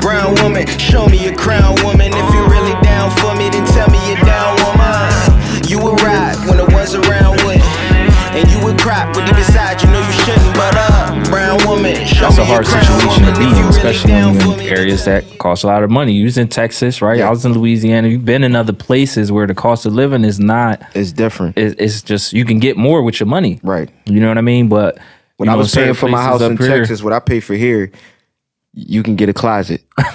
Brown woman, show me your crown, woman. If you're really down for me, then tell me you're down, woman. You would ride when the ones around wouldn't, and you would cry, but deep inside you know you shouldn't. But brown woman, show that's me a hard your crown, situation woman. to be If you in, really especially down when for you're me, in areas that cost a lot of money. You was in Texas, right? Yeah. I was in Louisiana. You've been in other places where the cost of living is not. It's different. It's just you can get more with your money, Right. You know what I mean? But When I was paying for my house in Texas, what I pay for here, you can get a closet. and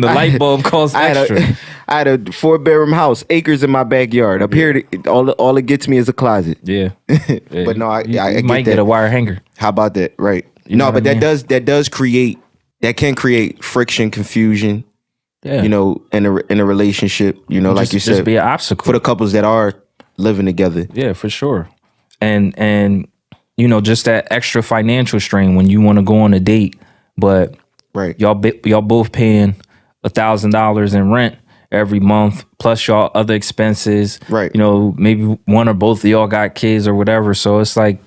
the light bulb costs extra. I had a 4-bedroom house, acres in my backyard. Up here, all it gets me is a closet. Yeah. But no, I get might that. get a wire hanger. How about that? Right. You know No, but what I mean? that can create friction, confusion. Yeah. You know, in a relationship. You know, like you just said, be an obstacle for the couples that are living together. Yeah, for sure. And you know, just that extra financial strain when you want to go on a date, but Right. y'all both paying $1,000 in rent every month, plus y'all other expenses. Right. You know, maybe one or both of y'all got kids or whatever. So it's like,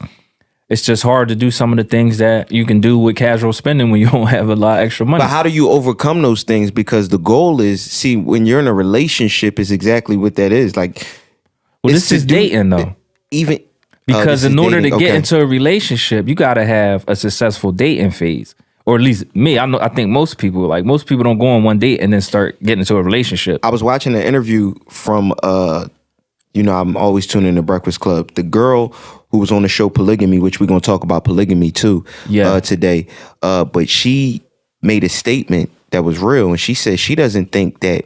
it's just hard to do some of the things that you can do with casual spending when you don't have a lot of extra money. But how do you overcome those things? Because the goal is, see, when you're in a relationship, is exactly what that is. Like, well, it's this is dating though. Even Because this in is order dating. to get Okay. into a relationship, you got to have a successful dating phase. Or at least me, I think most people don't go on one date and then start getting into a relationship. I was watching an interview from I'm always tuning in to Breakfast Club. The girl who was on the show Polygamy, which we're gonna talk about polygamy too today. But she made a statement that was real, and she said she doesn't think that,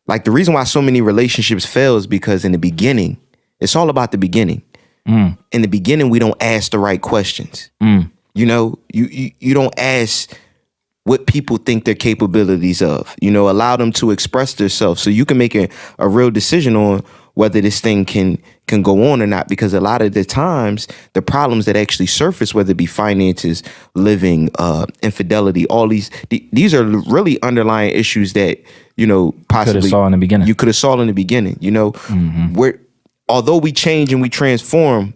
like, the reason why so many relationships fail is because in the beginning, it's all about the beginning. In the beginning, we don't ask the right questions. You know, you don't ask what people think their capabilities of. You know, allow them to express themselves so you can make a real decision on whether this thing can go on or not. Because a lot of the times, the problems that actually surface, whether it be finances, living, infidelity, all these are really underlying issues that, you know, possibly Could have saw in the beginning. You could have saw in the beginning. You know, although we change and we transform,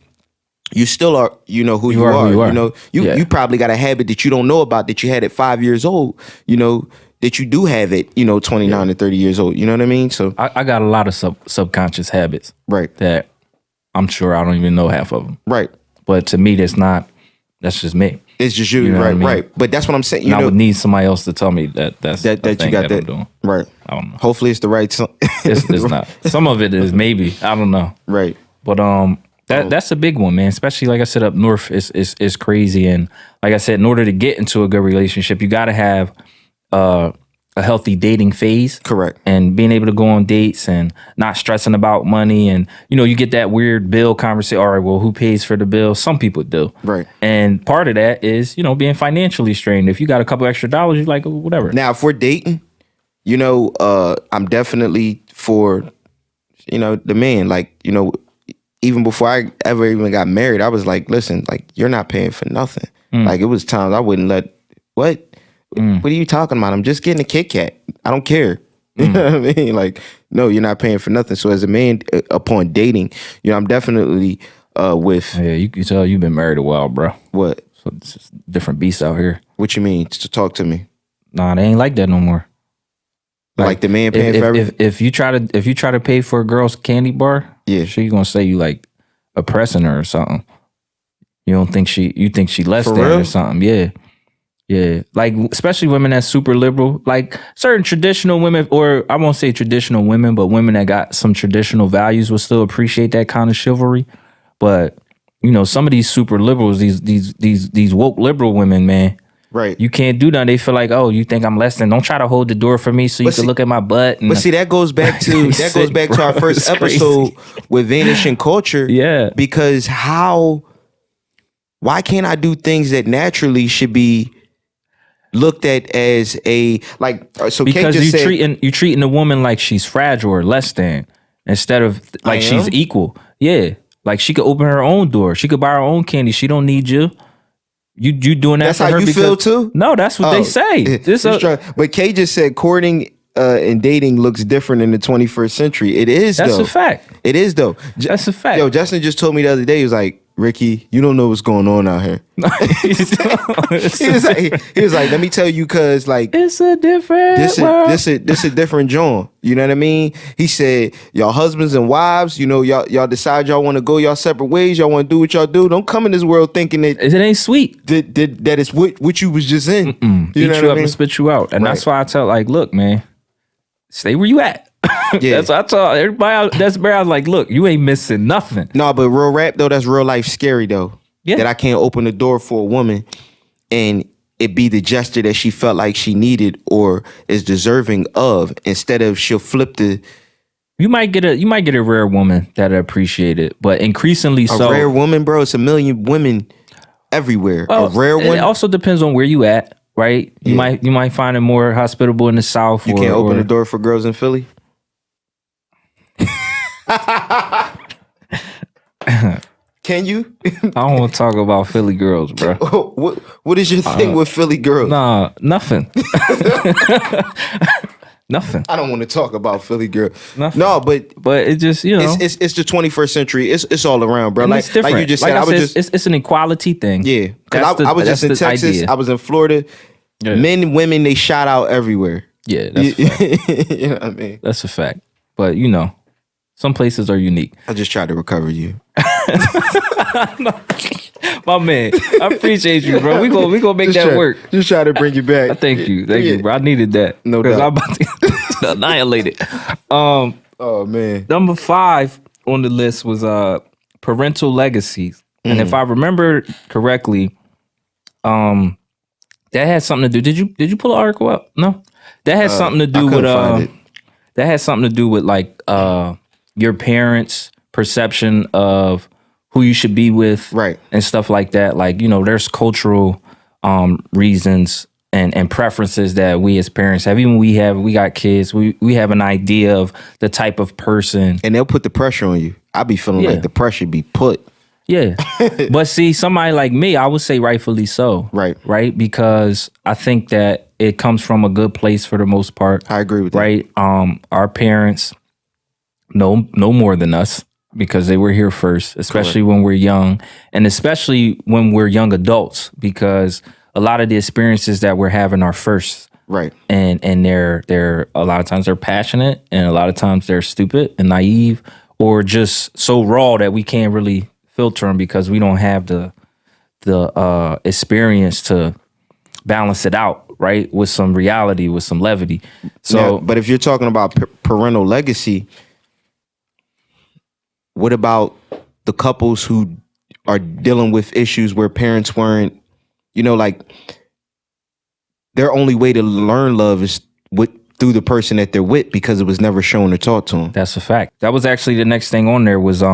you still are, you know, who you are. You know, you probably got a habit that you don't know about that you had at 5 years old, you know, that you do have at, you know, 29 to 30 years old. You know what I mean? So I got a lot of subconscious habits. Right. That I'm sure I don't even know half of them. Right. But to me, that's just me. It's just you, You know what right, I mean? right. But that's what I'm saying. I would need somebody else to tell me that's that you got that. I'm doing. Right. I don't know. Hopefully it's the right song. It's not. Some of it is maybe. I don't know. Right. But that's a big one, man. Especially like I said, up north is crazy. And like I said, in order to get into a good relationship, you got to have a healthy dating phase. Correct. And being able to go on dates and not stressing about money. And, you know, you get that weird bill conversation. All right, well, who pays for the bill? Some people do. Right. And part of that is, you know, being financially strained. If you got a couple extra dollars, you're like, whatever. Now, if we're dating, you know, I'm definitely for, you know, the man. Like, you know, even before I ever even got married, I was like, listen, like, you're not paying for nothing. Like, it was times I wouldn't let, what are you talking about? I'm just getting a Kit Kat. I don't care. You know what I mean? Like, no, you're not paying for nothing. So as a man, upon dating, you know, I'm definitely with. Yeah, you can tell you've been married a while, bro. What? So it's just different beasts out here. What you mean? To talk to me. Nah, they ain't like that no more. Like the man paying for everything? If you try to pay for a girl's candy bar, yeah, she's gonna say you like oppressing her or something. You think she less For than real? or something. Yeah. Yeah. Like, especially women that's super liberal, like certain traditional women, or I won't say traditional women, but women that got some traditional values will still appreciate that kind of chivalry. But, you know, some of these super liberals, these woke liberal women, man, right. you can't do that. They feel like, oh, you think I'm less than, don't try to hold the door for me so you can look at my butt. And But see, that goes back to our first It's episode with Vanishing Culture. Yeah. Because why can't I do things that naturally should be looked at as a, like, so Kate because just you treating a woman like she's fragile or less than, instead of like she's equal. Yeah. Like she could open her own door. She could buy her own candy. She don't need you. You doing that That's for how her you feel too? No, that's what they say. But Kay just said courting and dating looks different in the 21st century. It is, That's though. a fact. It is, though. That's a fact. Yo, Justin just told me the other day, he was like, Ricky, you don't know what's going on out here. he was like, let me tell you, cause like it's a different world. This a different John. You know what I mean? He said, y'all husbands and wives, you know, y'all decide y'all want to go y'all separate ways. Y'all want to do what y'all do. Don't come in this world thinking that it ain't sweet. That is what you was just in. You know what I mean? And spit you out. And that's why I tell, like, look, man, stay where you at. Yeah. That's what I tell everybody. That's where I was like, look, you ain't missing nothing. No, but real rap though, that's real life scary though. Yeah. That I can't open the door for a woman and it be the gesture that she felt like she needed or is deserving of. Instead of she'll flip the. You might get a rare woman that appreciate it, but increasingly so. A rare woman, bro. It's a million women everywhere. Well, a rare one. It also depends on where you at, right? You might find it more hospitable in the South. You can't open the door for girls in Philly. Can you? I don't want to talk about Philly girls, bro. What is your thing with Philly girls? Nah, nothing. Nothing. I don't want to talk about Philly girls. Nothing. No, but it just, you know, it's the 21st century. It's all around, bro. Like you just said, it's an equality thing. Yeah, because I was just in Texas. Idea. I was in Florida. Yeah. Men and women, they shot out everywhere. Yeah, that's a fact. You know what I mean? That's a fact. But you know, some places are unique. I just tried to recover you. My man, I appreciate you, bro. We gonna make that work. Just try to bring you back. Thank you, bro. I needed that. No doubt. I'm about to annihilate it. Oh man. Number 5 on the list was parental legacies, and if I remember correctly, that had something to do. Did you pull the article up? No, that had something to do with that had something to do with like your parents' perception of who you should be with, right, and stuff like that. Like, you know, there's cultural reasons and preferences that we as parents have. Even we got kids. We have an idea of the type of person, and they'll put the pressure on you. I be feeling like the pressure be put. Yeah, but see, somebody like me, I would say rightfully so. Right, because I think that it comes from a good place for the most part. I agree with that. Right, our parents know more than us because they were here first, especially when we're young, and especially when we're young adults, because a lot of the experiences that we're having are first. Right, and they're a lot of times they're passionate, and a lot of times they're stupid and naive, or just so raw that we can't really filter them because we don't have the experience to balance it out, right, with some reality, with some levity. So, now, but if you're talking about parental legacy, what about the couples who are dealing with issues where parents weren't, you know, like their only way to learn love is through the person that they're with because it was never shown or taught to them? That's a fact. That was actually the next thing on there was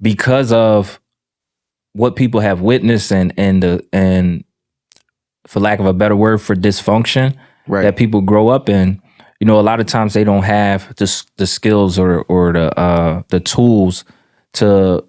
because of what people have witnessed and for lack of a better word, for dysfunction that people grow up in. You know, a lot of times they don't have the skills or the tools to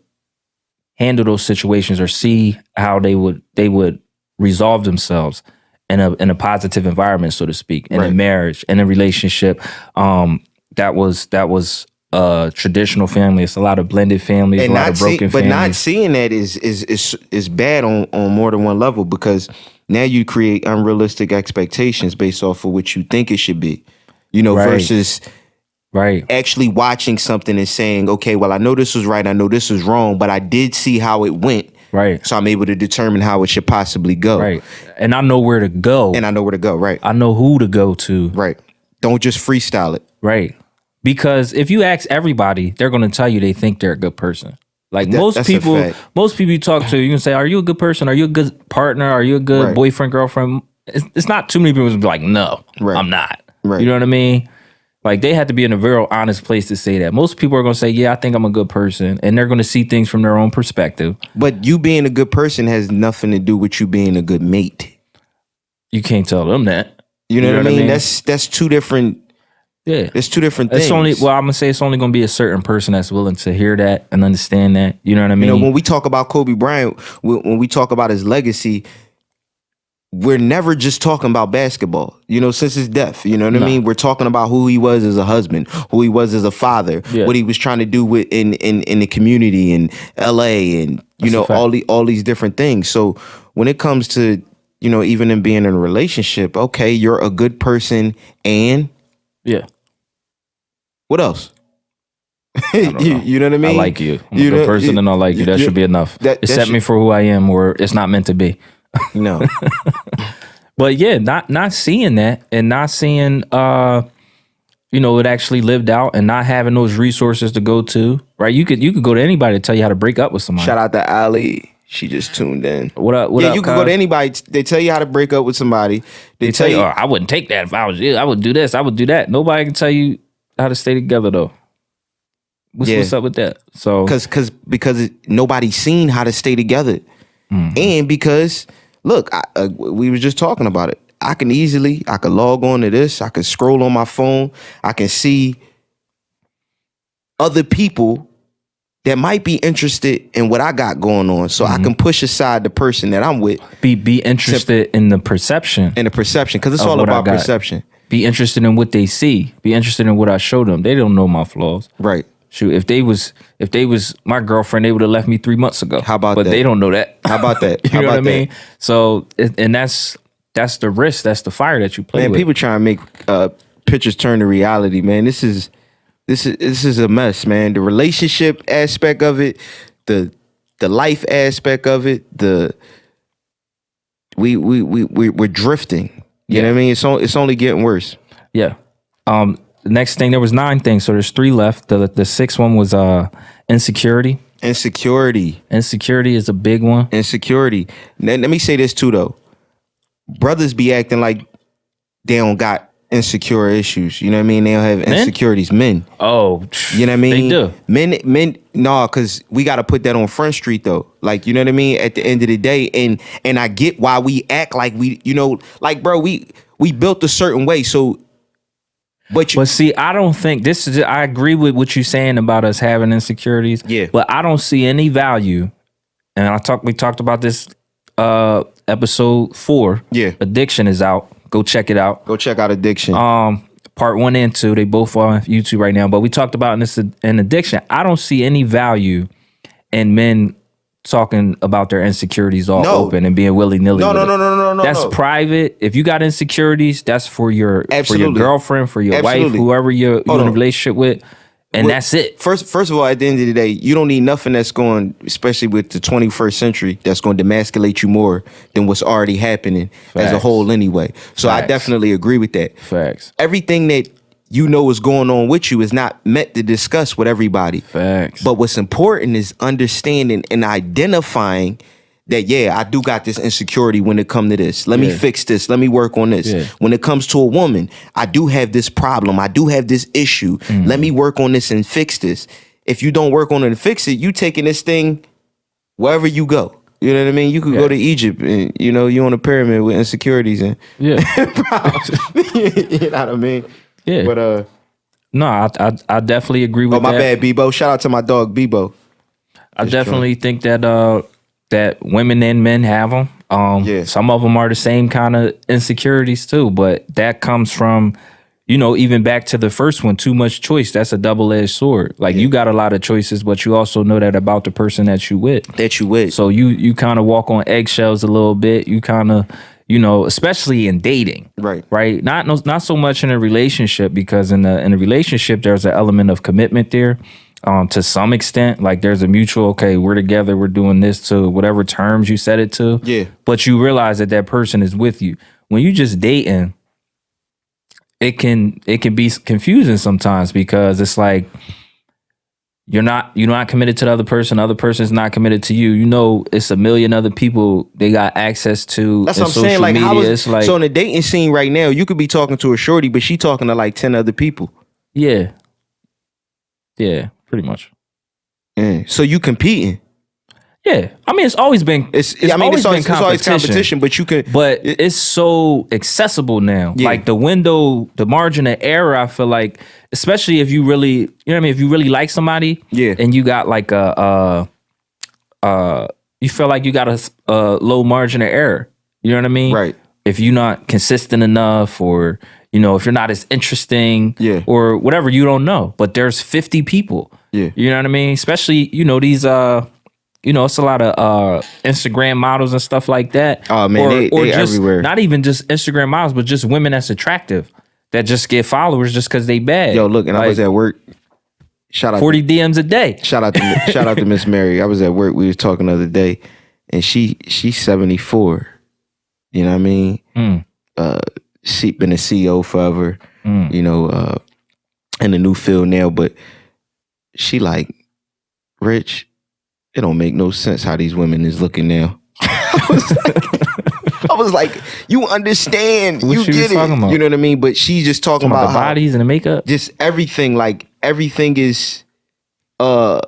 handle those situations or see how they would resolve themselves in a positive environment, so to speak, in a marriage, in a relationship. That was a traditional family. It's a lot of blended families, and a lot of broken families. But not seeing that is bad on more than one level, because now you create unrealistic expectations based off of what you think it should be. You know, versus actually watching something and saying, okay, well, I know this was right, I know this was wrong, but I did see how it went. Right. So I'm able to determine how it should possibly go. Right. And I know where to go. Right. I know who to go to. Right. Don't just freestyle it. Right. Because if you ask everybody, they're going to tell you they think they're a good person. Like most people you talk to, you can say, are you a good person? Are you a good partner? Are you a good boyfriend, girlfriend? It's not too many people who be like, no, I'm not. Right. You know what I mean? Like, they have to be in a very honest place to say that. Most people are going to say, yeah, I think I'm a good person. And they're going to see things from their own perspective. But you being a good person has nothing to do with you being a good mate. You can't tell them that. You know what I mean? That's two different. Yeah. It's two different things. I'm going to say it's only going to be a certain person that's willing to hear that and understand that. You know what I mean? You know, when we talk about Kobe Bryant, when we talk about his legacy, we're never just talking about basketball, you know, since his death. You know what I mean? We're talking about who he was as a husband, who he was as a father, what he was trying to do in the community in LA and, all these different things. So when it comes to, even in being in a relationship, okay, you're a good person, and yeah. what else? I don't know. You know what I mean? I like you. I'm a good person and I like you. That should be enough. Accept me for who I am, or it's not meant to be. No. But yeah, not seeing that, and not seeing it actually lived out, and not having those resources to go to, right? You could go to anybody to tell you how to break up with somebody. Shout out to Ali. She just tuned in. What up? You can go to anybody. They tell you how to break up with somebody. They tell you, oh, I wouldn't take that if I was you. I would do this. I would do that. Nobody can tell you how to stay together though. What's up with that? So because nobody's seen how to stay together, and because look, we was just talking about it. I can log on to this. I can scroll on my phone. I can see other people that might be interested in what I got going on. So I can push aside the person that I'm with. Be interested in the perception. Because it's all about perception. Be interested in what they see. Be interested in what I show them. They don't know my flaws. Right. Shoot, if they was my girlfriend, they would have left me 3 months ago. How about that? But they don't know that. How about that? You know what I mean? So, and that's the risk. That's the fire that you play with. People try to make pictures turn to reality, man. This is a mess, man. The relationship aspect of it, the life aspect of it, we're drifting. You know what I mean? It's only getting worse. Yeah. The next thing, there was 9 things, so there's 3 left. The sixth one was insecurity. Insecurity is a big one. Insecurity. Let me say this too, though. Brothers be acting like they don't got insecure issues. You know what I mean? They don't have insecurities. Men. Oh, you know what I mean? They do. Men. No, because we got to put that on Front Street though. Like, you know what I mean? At the end of the day, and I get why we act like we, like, bro, we built a certain way. So. But see, I don't think this is. I agree with what you're saying about us having insecurities. Yeah. But I don't see any value. And we talked about this episode 4. Yeah. Addiction is out. Go check it out. Go check out Addiction. Part 1 and 2, they both are on YouTube right now. But we talked about in Addiction. I don't see any value in men talking about their insecurities all open and being willy-nilly. No. That's private. If you got insecurities, that's for your girlfriend, for your wife, whoever you're in a relationship with. And that's it. First of all, at the end of the day, you don't need nothing that's going, especially with the 21st century, that's going to demasculate you more than what's already happening as a whole anyway. So I definitely agree with that. Facts. Everything that is going on with you is not meant to discuss with everybody. Facts. But what's important is understanding and identifying that, I do got this insecurity when it comes to this. Let me fix this. Let me work on this. Yeah. When it comes to a woman, I do have this problem. I do have this issue. Let me work on this and fix this. If you don't work on it and fix it, you taking this thing wherever you go. You know what I mean? You could go to Egypt and, you on a pyramid with insecurities and you know what I mean? Yeah. But no, I definitely agree with that. Oh, my bad, Bebo. Shout out to my dog, Bebo. I definitely think that that women and men have them. Some of them are the same kind of insecurities too, but that comes from, even back to the first one, too much choice. That's a double-edged sword. Like you got a lot of choices, but you also know that about the person that you with. So you kind of walk on eggshells a little bit. You kind of, especially in dating. Right. Not so much in a relationship, because in a relationship, there's an element of commitment there. To some extent, like there's a mutual, okay, we're together, we're doing this to whatever terms you set it to. Yeah. But you realize that person is with you. When you just dating, it can be confusing sometimes, because it's like you're not committed to the other person's not committed to you. It's a million other people they got access to. That's what I'm saying. Like, so in the dating scene right now, you could be talking to a shorty, but she talking to like 10 other people. Yeah. Yeah. Pretty much. So you competing? Yeah, I mean it's always been. It's always competition, but you can. But it's so accessible now. Yeah. Like the margin of error. I feel like, especially if you really, if you really like somebody, and you got like you feel like you got a low margin of error. You know what I mean? Right. If you're not consistent enough, or if you're not as interesting, or whatever, you don't know. But there's 50 people. Yeah. You know what I mean? Especially, these you know, it's a lot of Instagram models and stuff like that. Oh man, they just everywhere. not even just Instagram models, but just women that's attractive that just get followers just because they bad. Yo, look, and I was at work. Shout out 40 DMs a day. Shout out to Miss Mary. I was at work. We was talking the other day, and she's 74. You know what I mean? She been a CEO forever. You know, in a new field now, but she like, Rich, it don't make no sense how these women is looking now. I was like, you understand, What you she was get it. talking about? You know what I mean? But she's just talking about the bodies and the makeup. just everything. Like everything is, bro,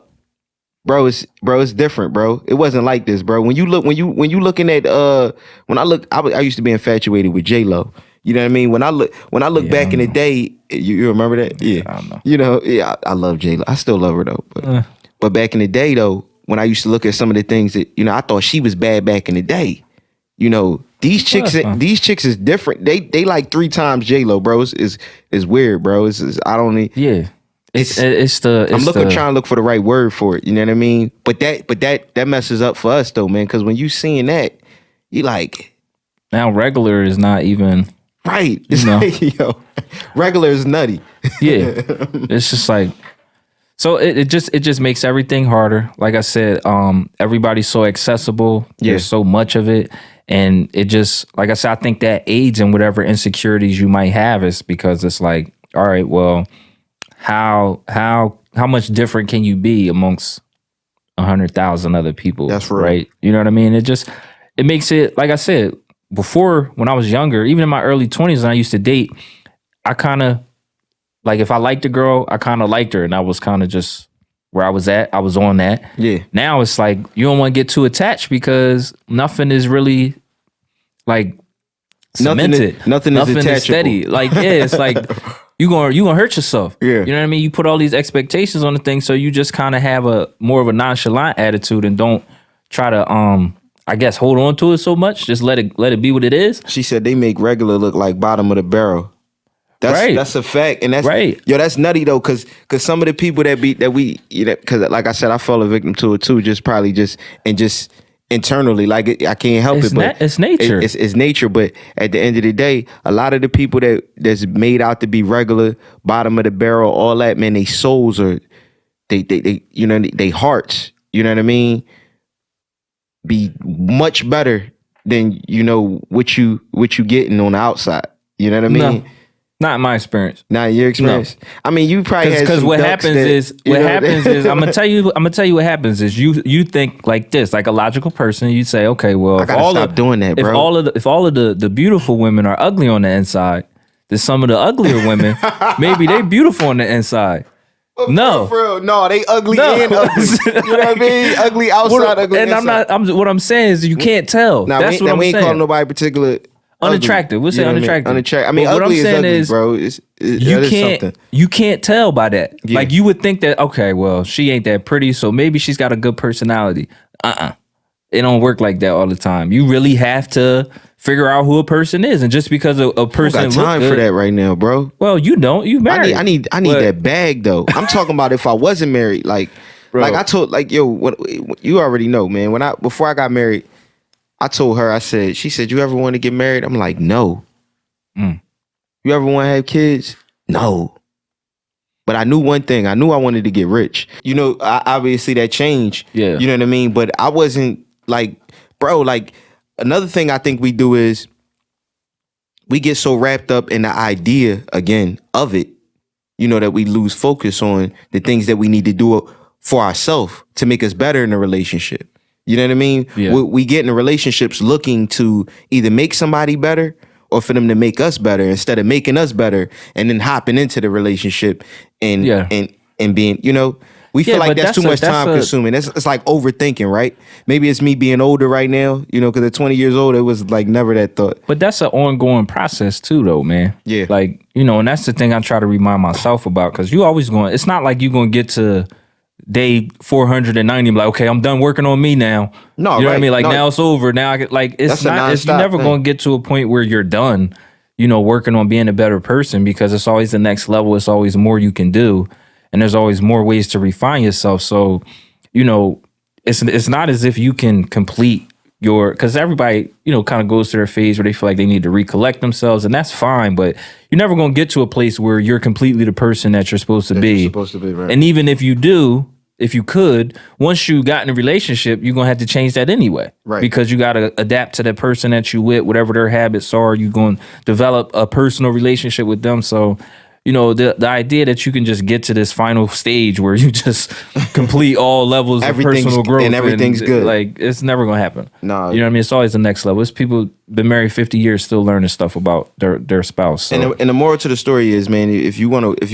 it's different, bro. It wasn't like this, bro. When you looking at I used to be infatuated with J-Lo. You know what I mean? When I look back in the day, you remember that? Yeah. I don't know. You know, yeah, I love J-Lo. I still love her though. But back in the day though, when I used to look at some of the things that, you know, I thought she was bad back in the day. You know, these chicks is different. They like 3 times J-Lo, bro. Is weird, bro. I don't need. Yeah. I'm trying to look for the right word for it. You know what I mean? But that messes up for us though, man. Because when you seeing that, you like, now regular is not even right. It's like, yo, regular is nutty. Yeah. It's just like, so it just makes everything harder. Like I said, everybody's so accessible. There's so much of it. And it just, like I said, I think that aids in whatever insecurities you might have, is because it's like, all right, well, how much different can you be amongst 100,000 other people? That's right. Right. You know what I mean? It makes it, like I said, before, when I was younger, even in my early 20s and I used to date, I kind of, like, if I liked a girl, I kind of liked her, and I was kind of just where I was at. I was on that. Yeah. Now it's like you don't want to get too attached because nothing is really like cemented. Nothing is attachable. steady. Like, yeah, it's like you gonna hurt yourself. Yeah. You know what I mean? You put all these expectations on the thing, so you just kind of have a more of a nonchalant attitude and don't try to I guess hold on to it so much. Just let it be what it is. She said they make regular look like bottom of the barrel. That's a fact, and that's right. Yo, that's nutty though, cause some of the people that we, you know, cause like I said, I fell a victim to it too. Just internally, like I can't help it, but it's nature. It's nature. But at the end of the day, a lot of the people that's made out to be regular, bottom of the barrel, all that, man, they souls are, they you know, they hearts, you know what I mean, be much better than, you know, what you getting on the outside. You know what I mean? No. Not in my experience. Not your experience. No. I mean, you probably had because some what ducks happens is I'm gonna tell you what happens is you think like this, like a logical person. You say, okay, well, I gotta stop doing that, bro. If all of the beautiful women are ugly on the inside, then some of the uglier women maybe they beautiful on the inside. No, for real, no, they ugly and ugly. You know what I mean? Ugly outside, ugly and inside. what I'm saying is you can't tell. That's what I'm we ain't saying. calling nobody particular. Unattractive. We'll say unattractive. Unattractive. I mean, what ugly I'm saying is ugly, bro. You can't tell by that. Yeah. Like you would think that, okay, well, she ain't that pretty, so maybe she's got a good personality. It don't work like that all the time. You really have to figure out who a person is, and just because a person got time for that right now, bro. Well, you don't. You married. I need that bag though. I'm talking about if I wasn't married, like, bro. Like I told, like, yo, what you already know, man. Before I got married, I told her, she said, you ever want to get married? I'm like, no. You ever want to have kids? No. But I knew one thing. I knew I wanted to get rich. You know, obviously that changed. Yeah. You know what I mean? But I wasn't like, bro, like another thing I think we do is we get so wrapped up in the idea again of it, you know, that we lose focus on the things that we need to do for ourselves to make us better in a relationship. You know what I mean? Yeah. We get in relationships looking to either make somebody better or for them to make us better instead of making us better and then hopping into the relationship and being, you know, we feel like that's too much time consuming. It's like overthinking, right? Maybe it's me being older right now, you know, because at 20 years old, it was like never that thought. But that's an ongoing process too, though, man. Yeah. Like, you know, and that's the thing I try to remind myself about, because you always it's not like you're going to get to day 490 and be like, okay, I'm done working on me now. No, you know right. what I mean? Like, no. now it's over. Now I get, like, it's not, you're never going to get to a point where you're done, you know, working on being a better person, because it's always the next level. It's always more you can do. And there's always more ways to refine yourself. So, you know, it's not as if you can complete because everybody, kind of goes through their phase where they feel like they need to recollect themselves, and that's fine, but you're never going to get to a place where you're completely the person that you're supposed to be. Right. And even if you do, if you could, once you got in a relationship, you're going to have to change that anyway. Right. Because you got to adapt to the person that you with, whatever their habits are. You're going to develop a personal relationship with them. So, the idea that you can just get to this final stage where you just complete all levels of personal growth and everything's good. Like, it's never going to happen. No. You know what I mean? It's always the next level. It's people been married 50 years still learning stuff about their spouse. So. And the moral to the story is, man, if you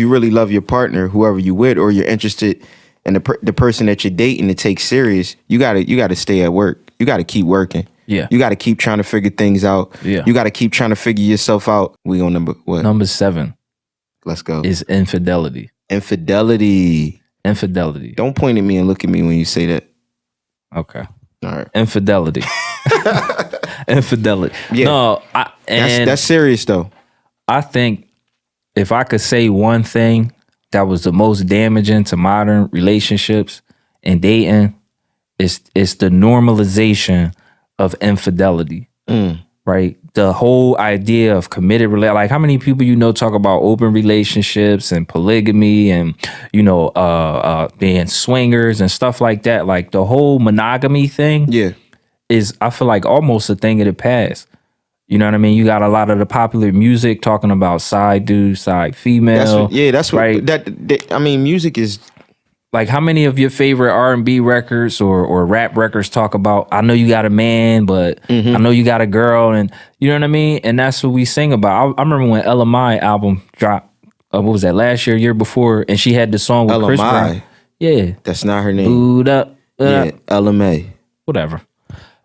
really love your partner, whoever you with, or you're interested in the person that you're dating to take serious, you gotta stay at work. You gotta keep working. Yeah. You gotta keep trying to figure things out. Yeah. You gotta keep trying to figure yourself out. We on number what? Number 7. Let's go. Is infidelity. Infidelity. Don't point at me and look at me when you say that. Okay. All right. Infidelity. Infidelity. Yeah. No, that's serious though. I think if I could say one thing that was the most damaging to modern relationships and dating, it's the normalization of infidelity. Right? The whole idea of committed like how many people talk about open relationships and polygamy and being swingers and stuff like that. Like the whole monogamy thing is, I feel like, almost a thing of the past. You know what I mean? You got a lot of the popular music talking about side dude, side female. That's what music is. Like, how many of your favorite R&B records or rap records talk about, I know you got a man, but I know you got a girl, and you know what I mean? And that's what we sing about. I remember when LMI album dropped, what was that, last year before, and she had the song with Chris Brown. Yeah. That's not her name. Boot up. Yeah, LMA. Whatever.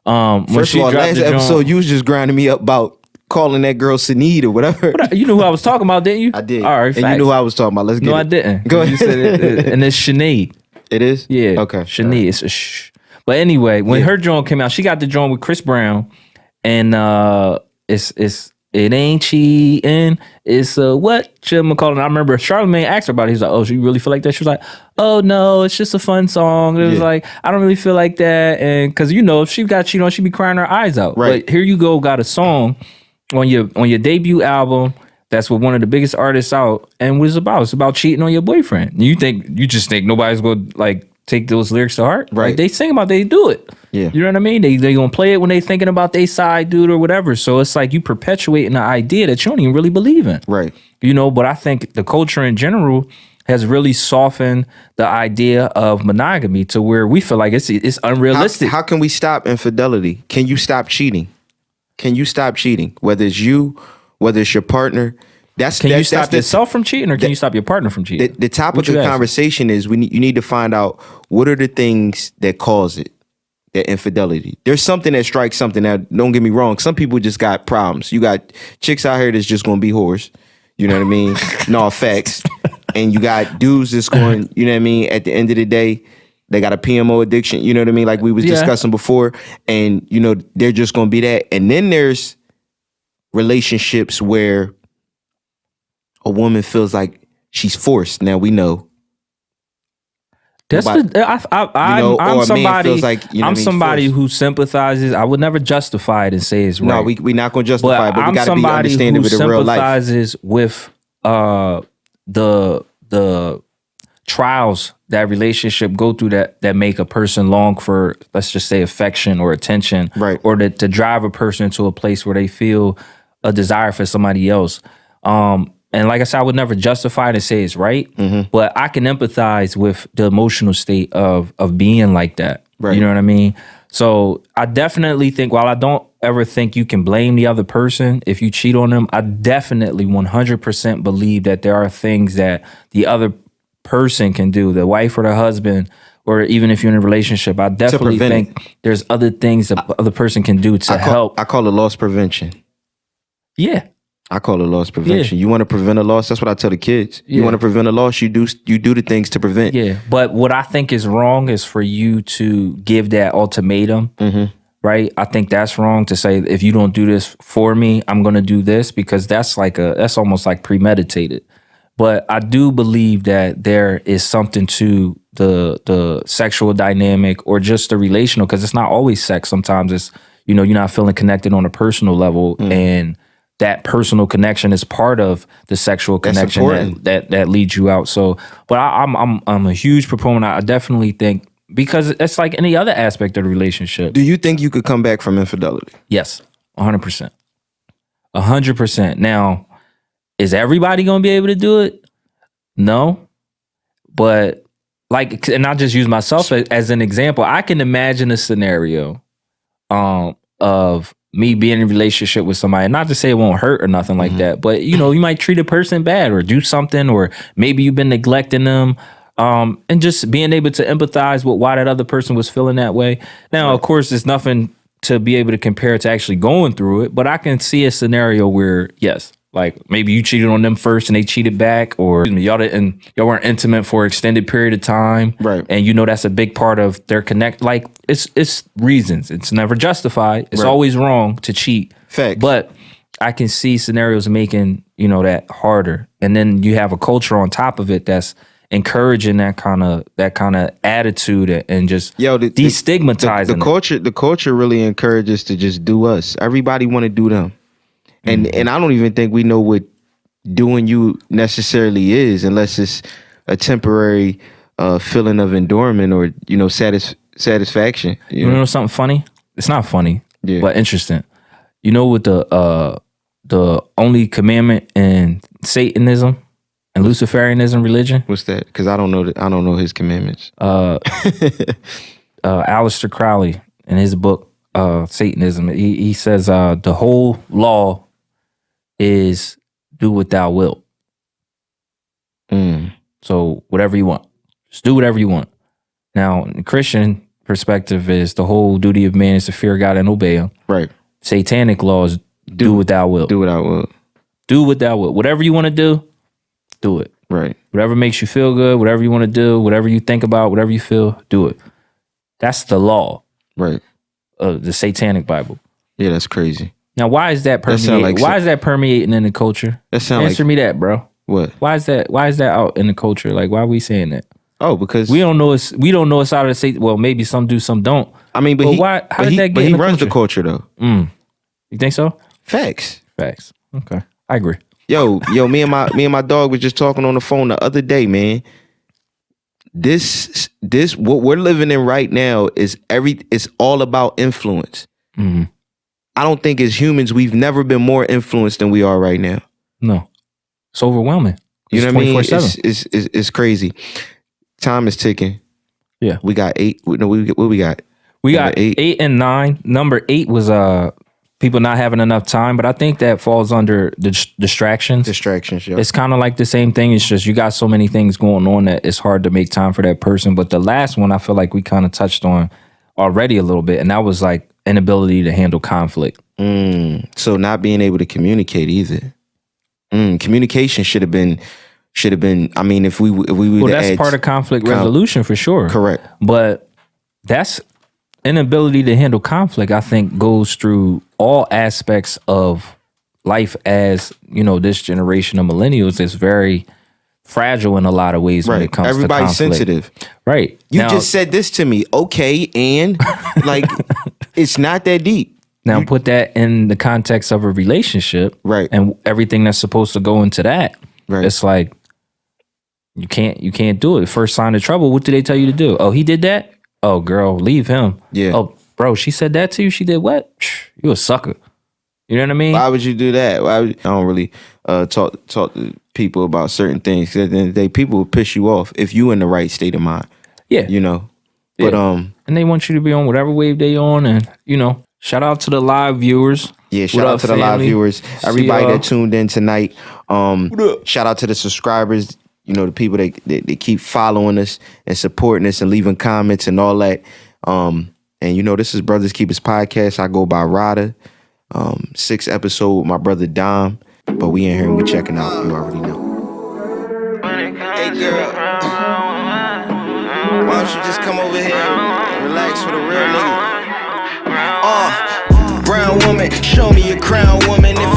First of all, last episode, you was just grinding me up about calling that girl Sinead or whatever. You knew who I was talking about, didn't you? I did. All right, and you knew who I was talking about. Let's get it. No, I didn't. Go ahead. You said it, and it's Sinead. It is? Yeah. Okay. Sinead. Right. It's a shh. But anyway, when her joint came out, she got the joint with Chris Brown, and it ain't cheating. It's whatchamacallit. I remember Charlamagne asked her about it. He's like, "Oh, so you really feel like that?" She was like, "Oh no, it's just a fun song." It was like, "I don't really feel like that," and because if she got cheated on, she'd be crying her eyes out. Right. But here you go, got a song on your debut album. That's what one of the biggest artists out, and what it's about. It's about cheating on your boyfriend. You just think nobody's going to like take those lyrics to heart? Right. Like, they sing about, they do it. Yeah. You know what I mean? They gonna play it when they thinking about they side dude or whatever. So it's like you perpetuating the idea that you don't even really believe in. Right. But I think the culture in general has really softened the idea of monogamy to where we feel like it's unrealistic. How can we stop infidelity? Can you stop cheating? Whether it's you, whether it's your partner. Can you stop yourself from cheating, or can you stop your partner from cheating? The topic of the conversation is you need to find out what are the things that cause it, that infidelity. There's something that strikes something. That, don't get me wrong, some people just got problems. You got chicks out here that's just going to be whores. You know what I mean? No effects. And you got dudes that's going, you know what I mean? At the end of the day, they got a PMO addiction. You know what I mean? Like we was discussing before. And, they're just going to be that. And then there's relationships where a woman feels like she's forced. Now we know. That's I'm somebody. Like, I'm somebody who sympathizes. I would never justify it and say it's right. No, we not gonna justify it, but we gotta be understanding with the real life. I'm somebody who sympathizes with the trials that relationship go through that make a person long for, let's just say, affection or attention, right? Or to drive a person to a place where they feel a desire for somebody else. And like I said, I would never justify it and say it's right, but I can empathize with the emotional state of being like that. Right. You know what I mean? So I definitely think, while I don't ever think you can blame the other person if you cheat on them, I definitely 100% believe that there are things that the other person can do, the wife or the husband, or even if you're in a relationship. I definitely think there's other things the other person can do to help. I call it loss prevention. Yeah. I call it loss prevention. Yeah. You want to prevent a loss? That's what I tell the kids. You want to prevent a loss? You do the things to prevent. Yeah, but what I think is wrong is for you to give that ultimatum, right? I think that's wrong to say, if you don't do this for me, I'm going to do this, because that's almost like premeditated. But I do believe that there is something to the sexual dynamic or just the relational, because it's not always sex. Sometimes it's, you're not feeling connected on a personal level, and that personal connection is part of the sexual connection that leads you out. So, but I'm a huge proponent. I definitely think, because it's like any other aspect of the relationship. Do you think you could come back from infidelity? Yes, 100%. 100%. Now, is everybody going to be able to do it? No. But like, and I'll just use myself as an example. I can imagine a scenario of me being in a relationship with somebody, not to say it won't hurt or nothing like that, but you might treat a person bad or do something, or maybe you've been neglecting them, and just being able to empathize with why that other person was feeling that way. Now, of course, there's nothing to be able to compare to actually going through it, but I can see a scenario where, yes, like maybe you cheated on them first and they cheated back, or y'all weren't intimate for an extended period of time, right? And that's a big part of their connect. Like it's reasons. It's never justified. It's always wrong to cheat. Facts. But I can see scenarios making that harder, and then you have a culture on top of it that's encouraging that kind of attitude and just destigmatizing the culture really encourages to just do us. Everybody want to do them. And I don't even think we know what doing you necessarily is, unless it's a temporary feeling of endurement or satisfaction. You know something funny? It's not funny, but interesting. You know what the only commandment in Satanism and Luciferianism religion? What's that? Because I don't know his commandments. Aleister Crowley in his book Satanism, he says the whole law is do what thou wilt. So whatever you want, just do whatever you want. Now, in the Christian perspective, is the whole duty of man is to fear God and obey him. Right. Satanic law is do what thou wilt. Do what I will. Do what thou wilt. Whatever you want to do it. Right. Whatever makes you feel good, whatever you want to do, whatever you think about, whatever you feel, do it. That's the law. Right. Of the Satanic Bible. Yeah, that's crazy. Now, why is that permeating? Why is that permeating in the culture? Answer me that, bro. What? Why is that out in the culture? Like, why are we saying that? Oh, because we don't know it's out of the state. Well, maybe some do, some don't. I mean, but why? How did that get? But in he the runs culture? the culture, though. You think so? Facts. Okay, I agree. Yo, me and my dog was just talking on the phone the other day, man. This what we're living in right now is it's all about influence. I don't think as humans we've never been more influenced than we are right now. No, it's overwhelming. You know what I mean? It's crazy. Time is ticking. Yeah, we got 8. No, what we got? We got 8 and 9. Number 8 was people not having enough time, but I think that falls under the distractions. Distractions, yeah. It's kind of like the same thing. It's just you got so many things going on that it's hard to make time for that person. But the last one I feel like we kind of touched on already a little bit, and that was like inability to handle conflict. So not being able to communicate either. Communication should have been. I mean, if we well, that's part of conflict resolution for sure. Correct. But that's inability to handle conflict, I think, goes through all aspects of life. As this generation of millennials is very fragile in a lot of ways when it comes to conflict. Everybody's sensitive. Right. You just said this to me. Okay, and like it's not that deep. Now put that in the context of a relationship. Right. And everything that's supposed to go into that. Right. It's like you can't do it. First sign of trouble, what did they tell you to do? Oh, he did that? Oh, girl, leave him. Yeah. Oh, bro, she said that to you? She did what? You a sucker. You know what I mean? Why would you do that? I don't really talk to people about certain things. At the end of the day, people will piss you off if you in the right state of mind. Yeah. But and they want you to be on whatever wave they on, and shout out to the live viewers. Yeah, shout out to the live viewers. Everybody that tuned in tonight. Shout out to the subscribers. The people that keep following us and supporting us and leaving comments and all that. And this is Brothers Keepers Podcast. I go by Rada. 6th episode with my brother Dom. But we in here and we checking out. You already know. Hey girl, why don't you just come over here and relax with a real nigga? Brown woman, show me a crown woman. If